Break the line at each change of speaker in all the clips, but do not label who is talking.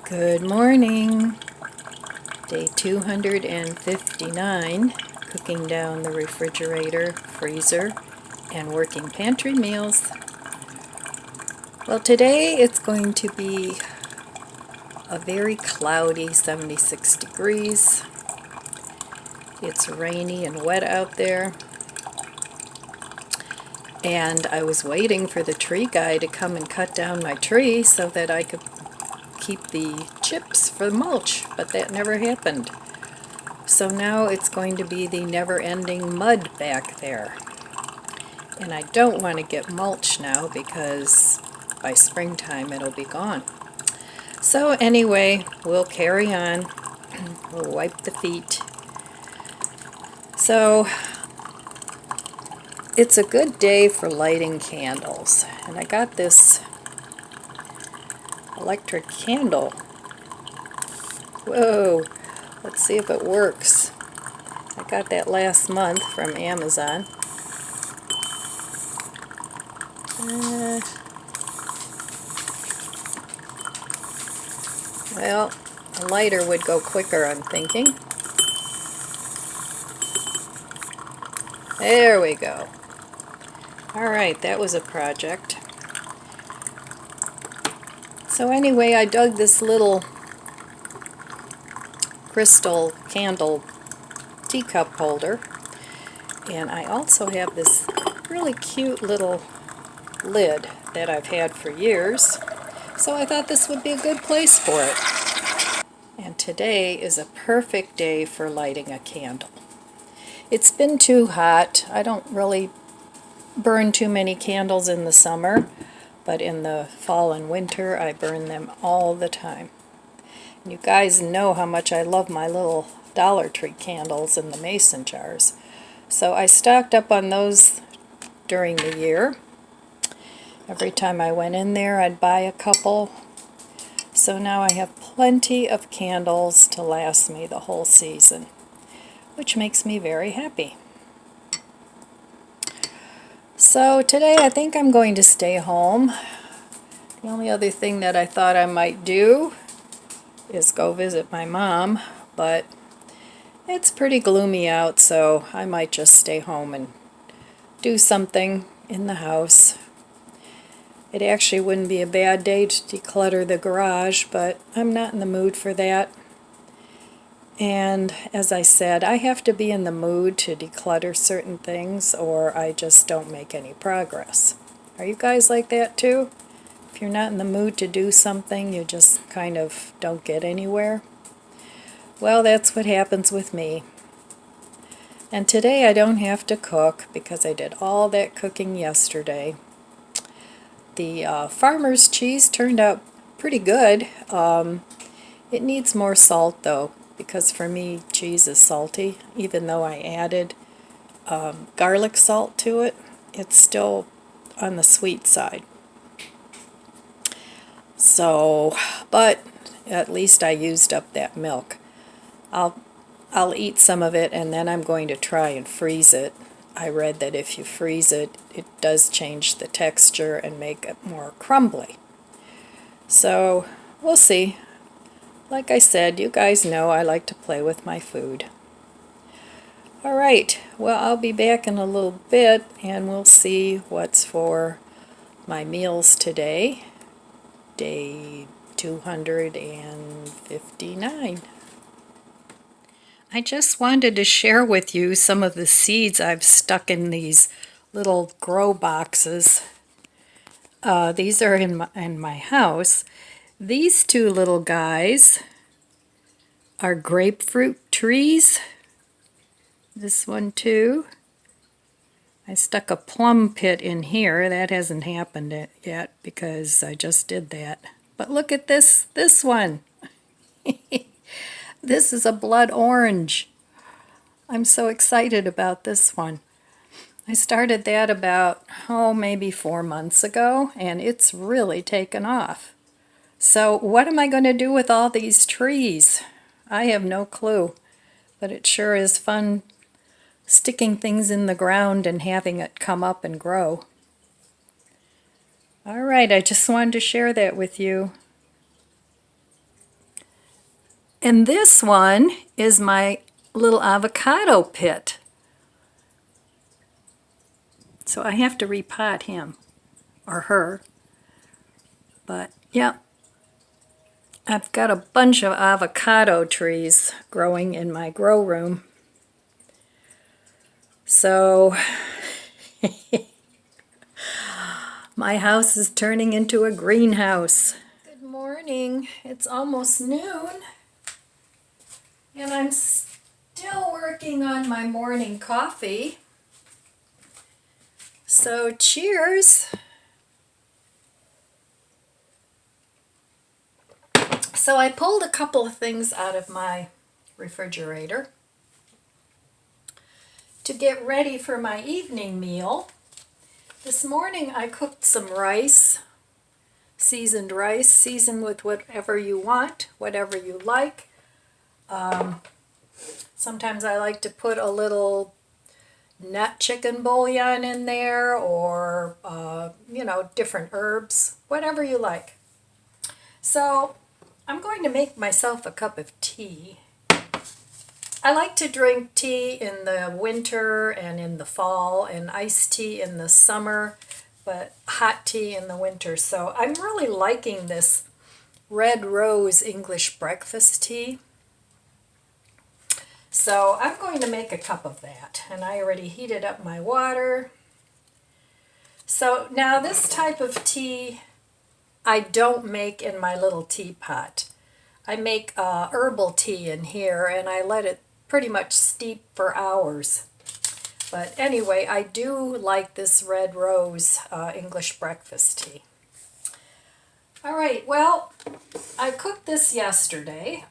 Good morning. Day 259, cooking down the refrigerator, freezer, and working pantry meals. Well, today it's going to be a very cloudy 76 degrees. It's rainy and wet out there. And I was waiting for the tree guy to come and cut down my tree so that I could keep the chips for mulch, but that never happened. So now it's going to be the never-ending mud back there. And I don't want to get mulch now because by springtime it'll be gone. So anyway, we'll carry on. We'll wipe the feet. So it's a good day for lighting candles. And I got this electric candle. Whoa! Let's see if it works. I got that last month from Amazon. Well, a lighter would go quicker, I'm thinking. There we go. Alright, that was a project. So anyway, I dug this little crystal candle teacup holder, and I also have this really cute little lid that I've had for years, so I thought this would be a good place for it. And today is a perfect day for lighting a candle. It's been too hot. I don't really burn too many candles in the summer, but in the fall and winter I burn them all the time. And you guys know how much I love my little Dollar Tree candles in the mason jars. So I stocked up on those during the year. Every time I went in there I'd buy a couple. So now I have plenty of candles to last me the whole season, which makes me very happy. So today I think I'm going to stay home. The only other thing that I thought I might do is go visit my mom, but it's pretty gloomy out, so I might just stay home and do something in the house. It actually wouldn't be a bad day to declutter the garage, but I'm not in the mood for that. And as I said, I have to be in the mood to declutter certain things or I just don't make any progress. Are you guys like that too? If you're not in the mood to do something, you just kind of don't get anywhere? Well, that's what happens with me. And today I don't have to cook because I did all that cooking yesterday. The farmer's cheese turned out pretty good. It needs more salt though, because for me cheese is salty. Even though I added garlic salt to it, it's still on the sweet side. So, but at least I used up that milk. I'll eat some of it and then I'm going to try and freeze it. I read that if you freeze it, it does change the texture and make it more crumbly. So, we'll see. Like I said, you guys know I like to play with my food. Alright, well I'll be back in a little bit and we'll see what's for my meals today. Day 259. I just wanted to share with you some of the seeds I've stuck in these little grow boxes. These are in my house. These two little guys are grapefruit trees. This one too. I stuck a plum pit in here. That hasn't happened yet because I just did that. But look at this one. This is a blood orange. I'm so excited about this one. I started that about, maybe 4 months ago, and it's really taken off. So what am I going to do with all these trees? I have no clue, but it sure is fun sticking things in the ground and having it come up and grow. All right, I just wanted to share that with you. And this one is my little avocado pit. So I have to repot him or her. But yeah, I've got a bunch of avocado trees growing in my grow room. So my house is turning into a greenhouse. Good morning. It's almost noon. And I'm still working on my morning coffee. So cheers. So I pulled a couple of things out of my refrigerator to get ready for my evening meal. This morning I cooked some rice, seasoned with whatever you want, whatever you like. Sometimes I like to put a little nut chicken bouillon in there, or different herbs, whatever you like. So I'm going to make myself a cup of tea. I like to drink tea in the winter and in the fall, and iced tea in the summer, but hot tea in the winter. So I'm really liking this Red Rose English breakfast tea. So I'm going to make a cup of that, and I already heated up my water. So now this type of tea I don't make in my little teapot. I make herbal tea in here, and I let it pretty much steep for hours. But anyway, I do like this Red Rose English breakfast tea. All right, well, I cooked this yesterday.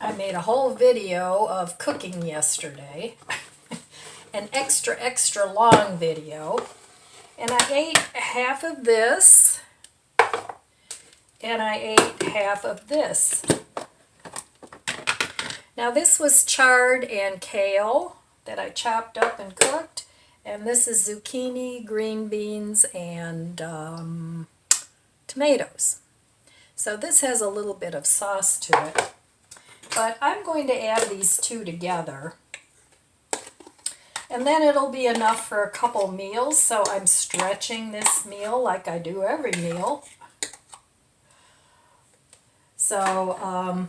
I made a whole video of cooking yesterday, an extra long video, and I ate half of this, and I ate half of this. Now this was chard and kale that I chopped up and cooked, and this is zucchini, green beans, and tomatoes. So this has a little bit of sauce to it. But I'm going to add these two together, and then it'll be enough for a couple meals. So I'm stretching this meal like I do every meal. So,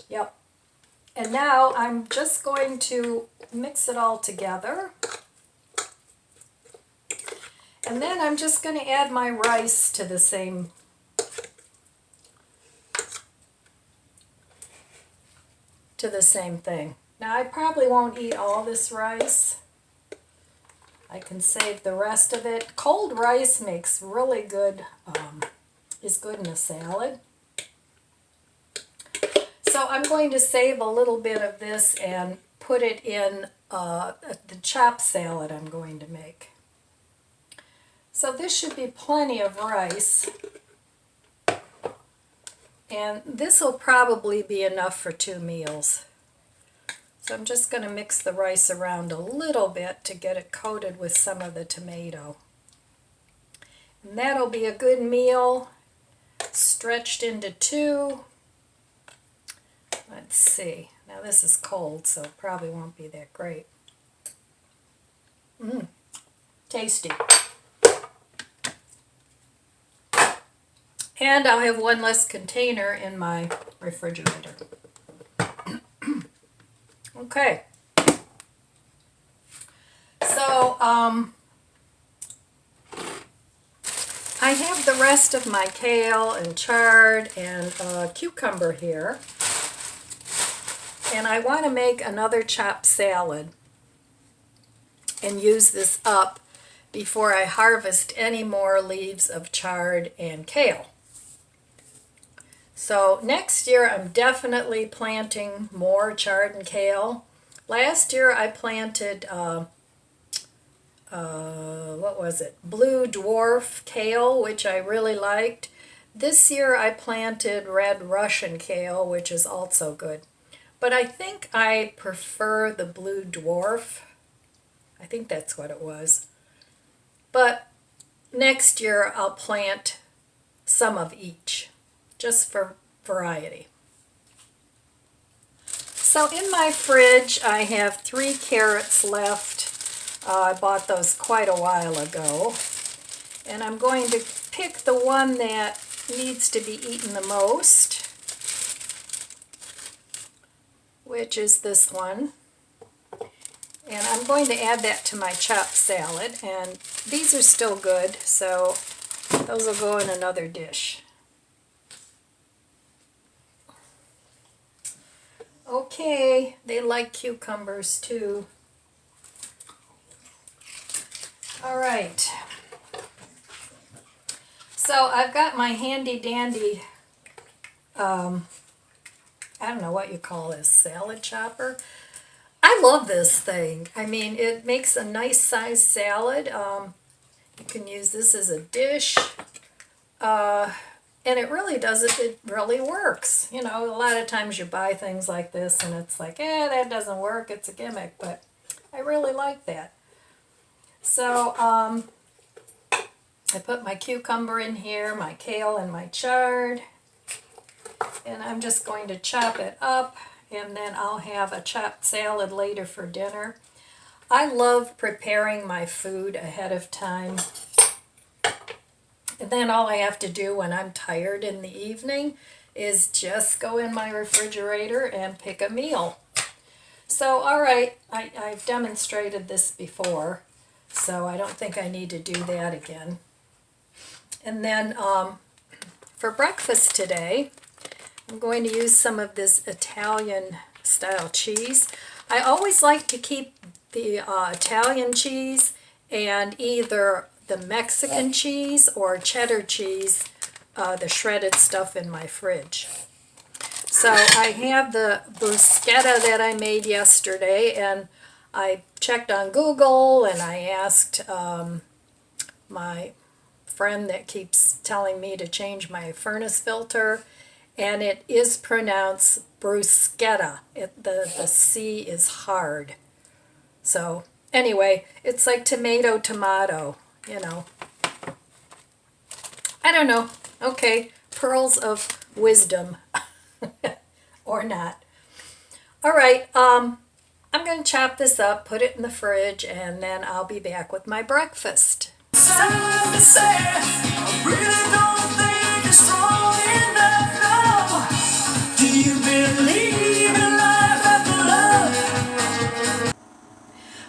yep. And now I'm just going to mix it all together. And then I'm just going to add my rice to the same thing. Now I probably won't eat all this rice. I can save the rest of it. Cold rice makes really good, is good in a salad. So I'm going to save a little bit of this and put it in the chopped salad I'm going to make. So this should be plenty of rice. And this will probably be enough for 2 meals. So I'm just going to mix the rice around a little bit to get it coated with some of the tomato. And that'll be a good meal, stretched into 2. Let's see. Now this is cold, so it probably won't be that great. Tasty. And I'll have one less container in my refrigerator. Okay. So, I have the rest of my kale and chard and cucumber here. And I want to make another chopped salad and use this up before I harvest any more leaves of chard and kale. So next year I'm definitely planting more chard and kale. Last year I planted, what was it? Blue dwarf kale, which I really liked. This year I planted red Russian kale, which is also good. But I think I prefer the blue dwarf. I think that's what it was. But next year I'll plant some of each, just for variety. So in my fridge I have 3 carrots left. I bought those quite a while ago. And I'm going to pick the one that needs to be eaten the most, which is this one. And I'm going to add that to my chopped salad. And these are still good, so those will go in another dish. Okay, they like cucumbers too. All right. So I've got my handy dandy, I don't know what you call this, salad chopper. I love this thing. I mean, it makes a nice sized salad. You can use this as a dish. And it really does it really works. You know, a lot of times you buy things like this and it's like, that doesn't work, it's a gimmick, but I really like that. So, I put my cucumber in here, my kale and my chard, and I'm just going to chop it up, and then I'll have a chopped salad later for dinner. I love preparing my food ahead of time, and then all I have to do when I'm tired in the evening is just go in my refrigerator and pick a meal. So, all right, I've demonstrated this before, so I don't think I need to do that again. And then for breakfast today, I'm going to use some of this Italian style cheese. I always like to keep the Italian cheese and either the Mexican cheese or cheddar cheese, the shredded stuff, in my fridge. So I have the bruschetta that I made yesterday, and I checked on Google and I asked my friend that keeps telling me to change my furnace filter, and it is pronounced bruschetta. The C is hard. So anyway, it's like tomato, you know. I don't know. Okay, pearls of wisdom. Or not. All right, I'm going to chop this up, put it in the fridge, and then I'll be back with my breakfast.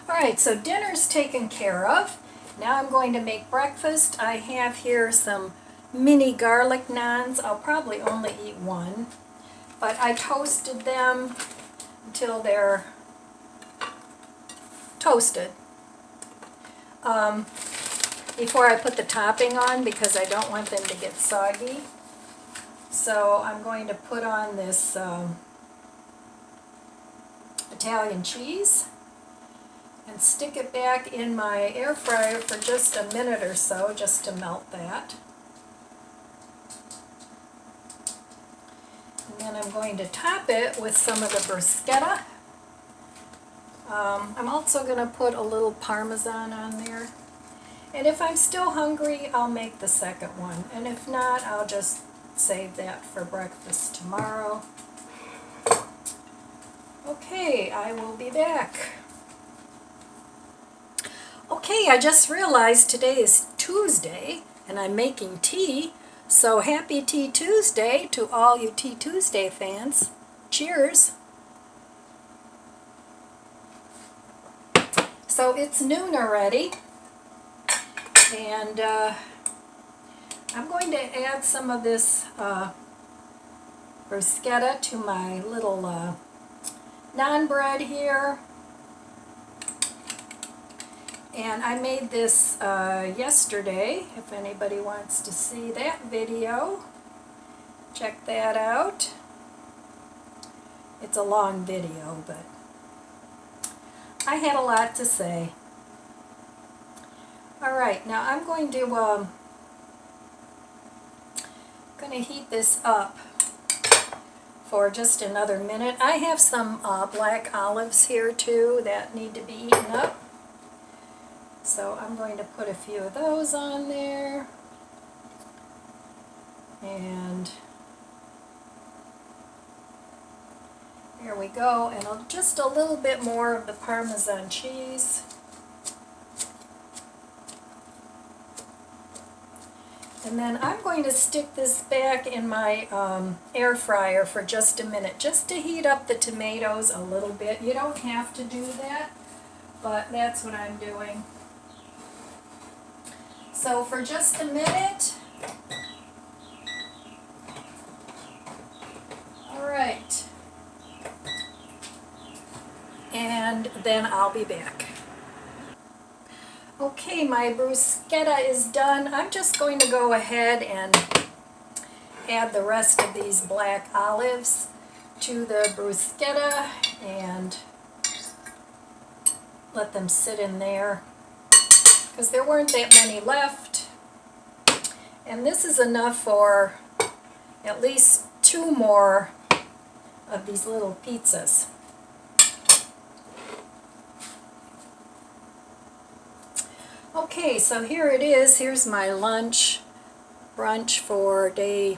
Alright, so dinner's taken care of. Now I'm going to make breakfast. I have here some mini garlic naans. I'll probably only eat one, but I toasted them until they're toasted before I put the topping on, because I don't want them to get soggy. So I'm going to put on this Italian cheese and stick it back in my air fryer for just a minute or so, just to melt that. And then I'm going to top it with some of the bruschetta. I'm also going to put a little Parmesan on there. And if I'm still hungry, I'll make the second one. And if not, I'll just save that for breakfast tomorrow. Okay, I will be back. Okay, I just realized today is Tuesday, and I'm making tea. So happy Tea Tuesday to all you Tea Tuesday fans. Cheers. So it's noon already, and I'm going to add some of this bruschetta to my little naan bread here. And I made this yesterday. If anybody wants to see that video, check that out. It's a long video, but I had a lot to say. Alright, now I'm going to heat this up for just another minute. I have some black olives here too that need to be eaten up. So I'm going to put a few of those on there. And There we go, and just a little bit more of the Parmesan cheese. And then I'm going to stick this back in my air fryer for just a minute, just to heat up the tomatoes a little bit. You don't have to do that, but that's what I'm doing. So for just a minute. All right. And then I'll be back. Okay, my bruschetta is done. I'm just going to go ahead and add the rest of these black olives to the bruschetta and let them sit in there because there weren't that many left. And this is enough for at least 2 more of these little pizzas. Okay, so here it is. Here's my brunch for day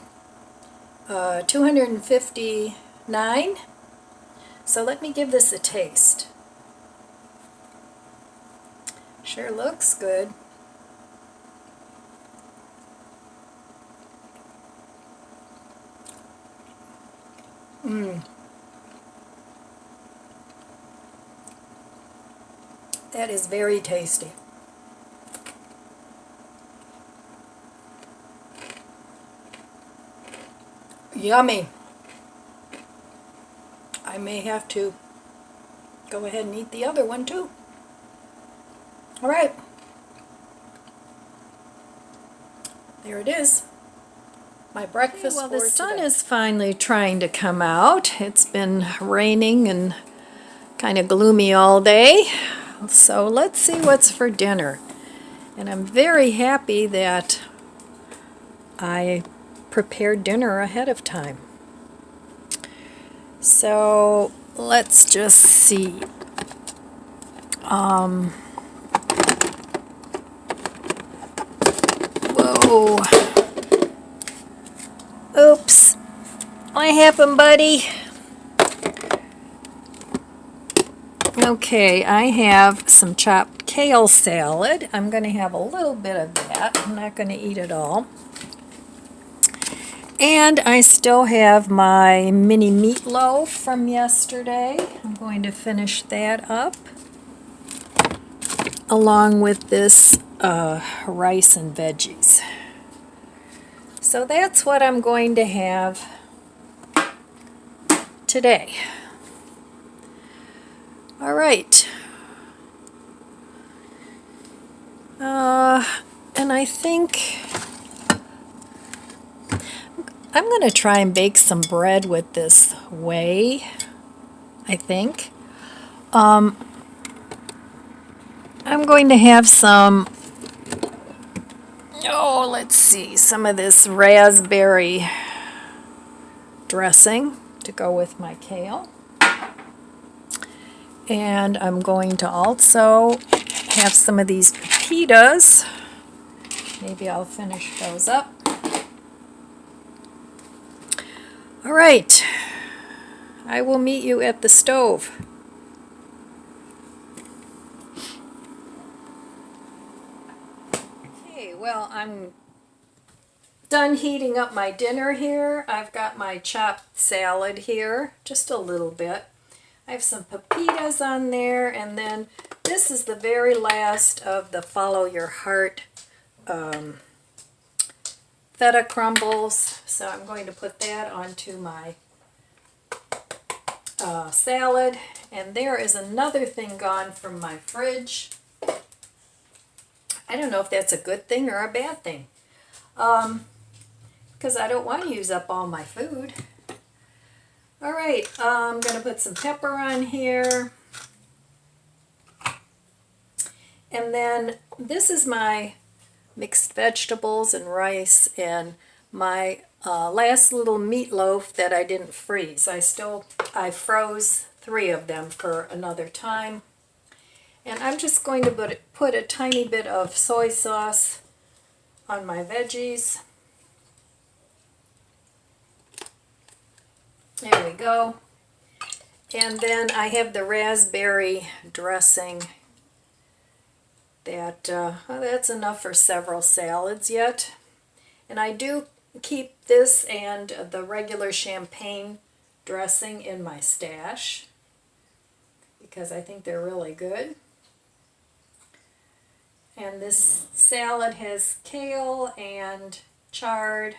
259. So let me give this a taste. Sure looks good. That is very tasty. Yummy. I may have to go ahead and eat the other one too. All right. There it is. My breakfast. Okay, well, the sun is finally trying to come out. It's been raining and kind of gloomy all day. So let's see what's for dinner. And I'm very happy that I prepared dinner ahead of time. So let's just see. Whoa. Oops. What happened, buddy? Okay, I have some chopped kale salad. I'm going to have a little bit of that. I'm not going to eat it all. And I still have my mini meatloaf from yesterday. I'm going to finish that up along with this rice and veggies. So that's what I'm going to have today. All right. And I think I'm going to try and bake some bread with this whey, I think. I'm going to have some, let's see, some of this raspberry dressing to go with my kale. And I'm going to also have some of these pepitas. Maybe I'll finish those up. All right, I will meet you at the stove. Okay, well, I'm done heating up my dinner here. I've got my chopped salad here, just a little bit. I have some pepitas on there, and then this is the very last of the Follow Your Heart feta crumbles. So I'm going to put that onto my salad. And there is another thing gone from my fridge. I don't know if that's a good thing or a bad thing. Because I don't want to use up all my food. All right, I'm going to put some pepper on here. And then this is my mixed vegetables and rice and my last little meatloaf that I didn't freeze. I froze 3 of them for another time. And I'm just going to put a tiny bit of soy sauce on my veggies. There we go. And then I have the raspberry dressing that, well, that's enough for several salads yet. And I do keep this and the regular champagne dressing in my stash because I think they're really good. And this salad has kale and chard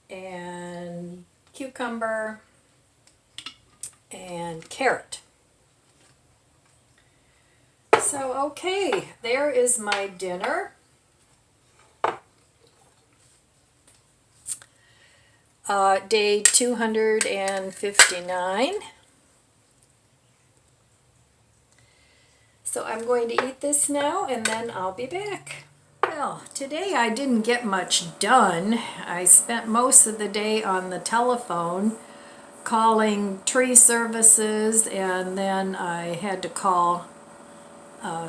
and cucumber and carrot. So, okay, there is my dinner. Day 259. So I'm going to eat this now and then I'll be back. Well, today I didn't get much done. I spent most of the day on the telephone calling tree services, and then I had to call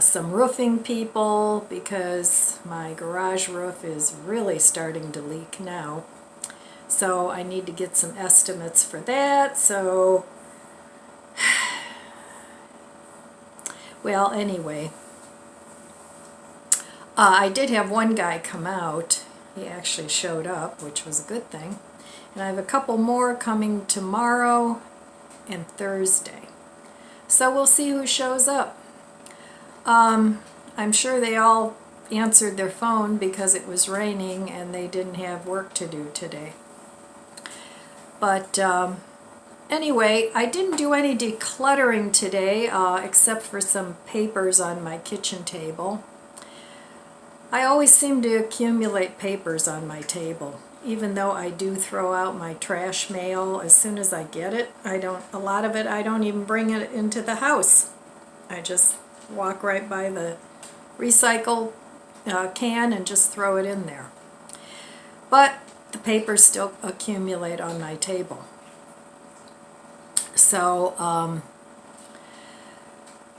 some roofing people because my garage roof is really starting to leak now. So I need to get some estimates for that. So, well, anyway, I did have one guy come out. He actually showed up, which was a good thing. And I have a couple more coming tomorrow and Thursday. So we'll see who shows up. I'm sure they all answered their phone because it was raining and they didn't have work to do today. But anyway, I didn't do any decluttering today except for some papers on my kitchen table. I always seem to accumulate papers on my table, even though I do throw out my trash mail as soon as I get it. A lot of it I don't even bring it into the house. I just walk right by the recycle can and just throw it in there. But the papers still accumulate on my table. So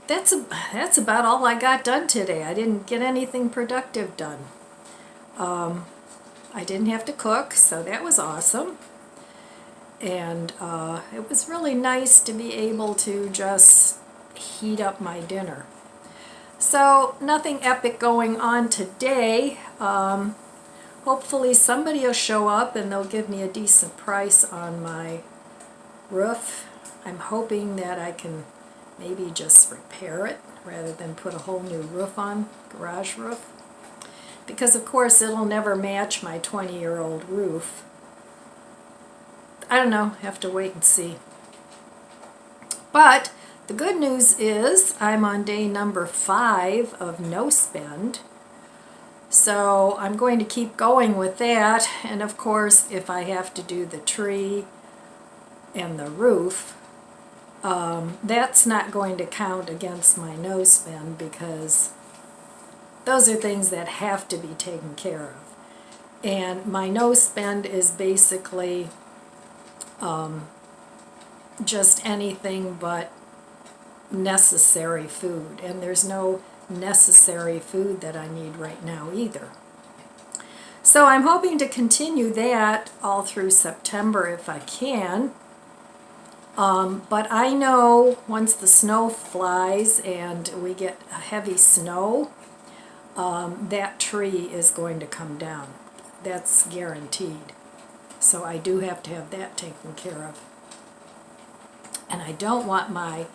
that's about all I got done today. I didn't get anything productive done. I didn't have to cook, so that was awesome. And it was really nice to be able to just heat up my dinner. So nothing epic going on today. Hopefully somebody will show up and they'll give me a decent price on my roof. I'm hoping that I can maybe just repair it rather than put a whole new roof on, garage roof. Because of course it'll never match my 20-year-old roof. I don't know, have to wait and see. But the good news is I'm on day number 5 of no spend. So I'm going to keep going with that, and of course if I have to do the tree and the roof, that's not going to count against my no spend because those are things that have to be taken care of. And my no spend is basically just anything but necessary food, and there's no necessary food that I need right now either. So I'm hoping to continue that all through September if I can. But I know once the snow flies and we get heavy snow, that tree is going to come down. That's guaranteed. So I do have to have that taken care of. And I don't want my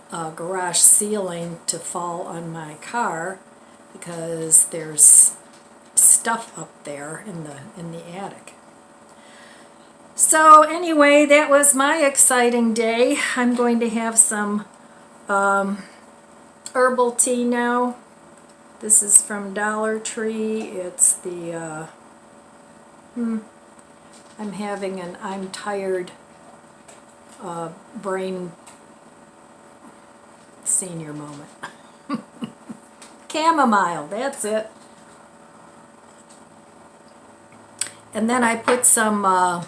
garage ceiling to fall on my car because there's stuff up there in the attic. So anyway, that was my exciting day. I'm going to have some herbal tea now. This is from Dollar Tree. It's the I'm having an I'm tired brain senior moment. Chamomile, that's it. And then I put some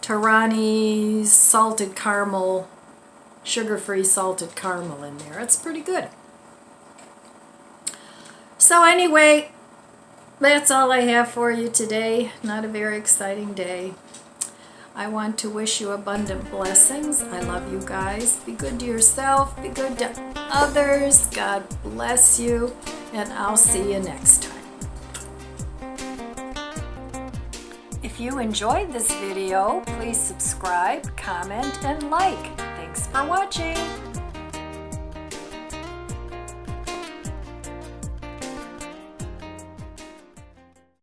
Tarani's salted caramel, sugar-free salted caramel in there. It's pretty good. So anyway, that's all I have for you today. Not a very exciting day. I want to wish you abundant blessings. I love you guys. Be good to yourself. Be good to others. God bless you. And I'll see you next time. If you enjoyed this video, please subscribe, comment, and like. Thanks for watching.